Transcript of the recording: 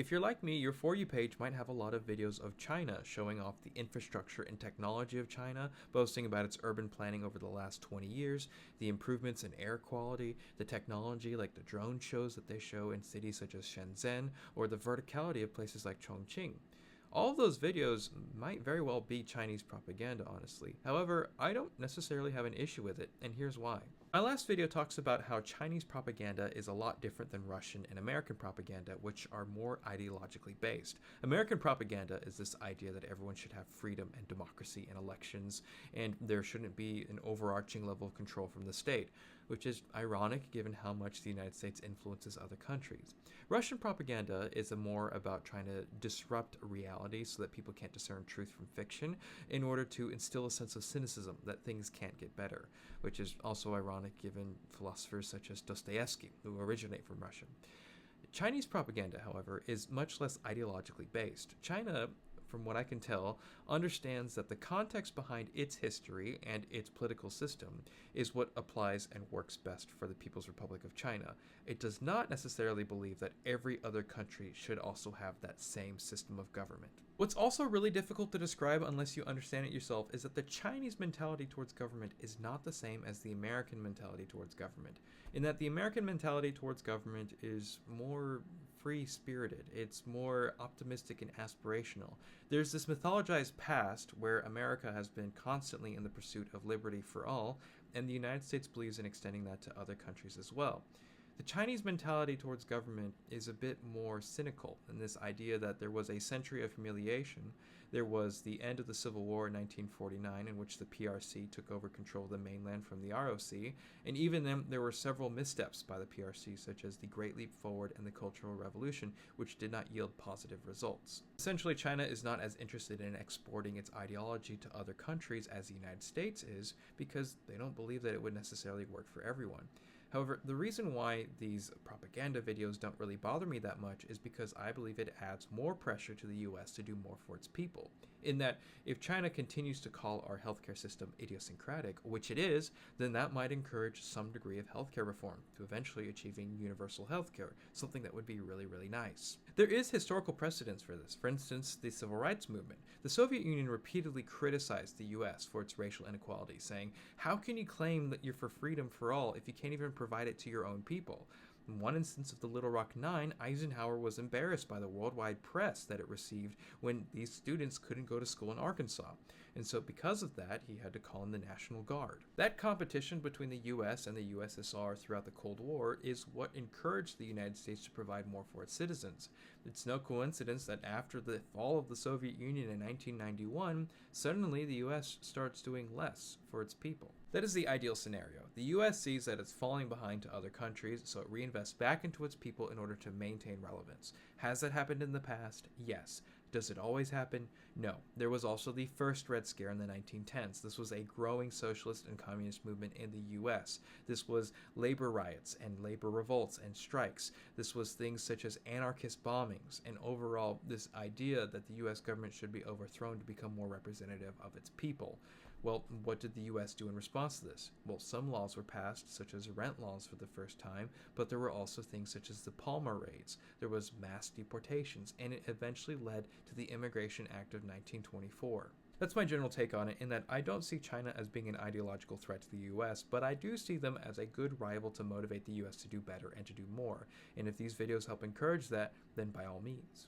If you're like me, your For You page might have a lot of videos of China showing off the infrastructure and technology of China, boasting about its urban planning over the last 20 years, the improvements in air quality, the technology like the drone shows that they show in cities such as Shenzhen, or the verticality of places like Chongqing. All of those videos might very well be Chinese propaganda, honestly. However, I don't necessarily have an issue with it, and here's why. My last video talks about how Chinese propaganda is a lot different than Russian and American propaganda, which are more ideologically based. American propaganda is this idea that everyone should have freedom and democracy in elections, and there shouldn't be an overarching level of control from the state, which is ironic given how much the United States influences other countries. Russian propaganda is more about trying to disrupt reality so that people can't discern truth from fiction in order to instill a sense of cynicism that things can't get better, which is also ironic given philosophers such as Dostoevsky, who originate from Russia. Chinese propaganda, however, is much less ideologically based. China, from what I can tell, understands that the context behind its history and its political system is what applies and works best for the People's Republic of China. It does not necessarily believe that every other country should also have that same system of government. What's also really difficult to describe unless you understand it yourself is that the Chinese mentality towards government is not the same as the American mentality towards government, in that the American mentality towards government is more free-spirited, it's more optimistic and aspirational. There's this mythologized past where America has been constantly in the pursuit of liberty for all, and the United States believes in extending that to other countries as well. The Chinese mentality towards government is a bit more cynical in this idea that there was a century of humiliation. There was the end of the Civil War in 1949, in which the PRC took over control of the mainland from the ROC, and even then there were several missteps by the PRC, such as the Great Leap Forward and the Cultural Revolution, which did not yield positive results. Essentially, China is not as interested in exporting its ideology to other countries as the United States is, because they don't believe that it would necessarily work for everyone. However, the reason why these propaganda videos don't really bother me that much is because I believe it adds more pressure to the US to do more for its people. In that, if China continues to call our healthcare system idiosyncratic, which it is, then that might encourage some degree of healthcare reform to eventually achieving universal healthcare, something that would be really, really nice. There is historical precedence for this. For instance, the Civil Rights Movement. The Soviet Union repeatedly criticized the US for its racial inequality, saying, "How can you claim that you're for freedom for all if you can't even provide it to your own people?" In one instance of the Little Rock Nine, Eisenhower was embarrassed by the worldwide press that it received when these students couldn't go to school in Arkansas. And so because of that, he had to call in the National Guard. That competition between the US and the USSR throughout the Cold War is what encouraged the United States to provide more for its citizens. It's no coincidence that after the fall of the Soviet Union in 1991, suddenly the US starts doing less for its people. That is the ideal scenario. The US sees that it's falling behind to other countries, so it reinvests back into its people in order to maintain relevance. Has that happened in the past? Yes. Does it always happen? No. There was also the first Red Scare in the 1910s. This was a growing socialist and communist movement in the US. This was labor riots and labor revolts and strikes. This was things such as anarchist bombings, and overall this idea that the US government should be overthrown to become more representative of its people. Well, what did the US do in response to this? Well, some laws were passed, such as rent laws for the first time, but there were also things such as the Palmer raids. There was mass deportations, and it eventually led to the Immigration Act of 1924. That's my general take on it, in that I don't see China as being an ideological threat to the US, but I do see them as a good rival to motivate the US to do better and to do more. And if these videos help encourage that, then by all means.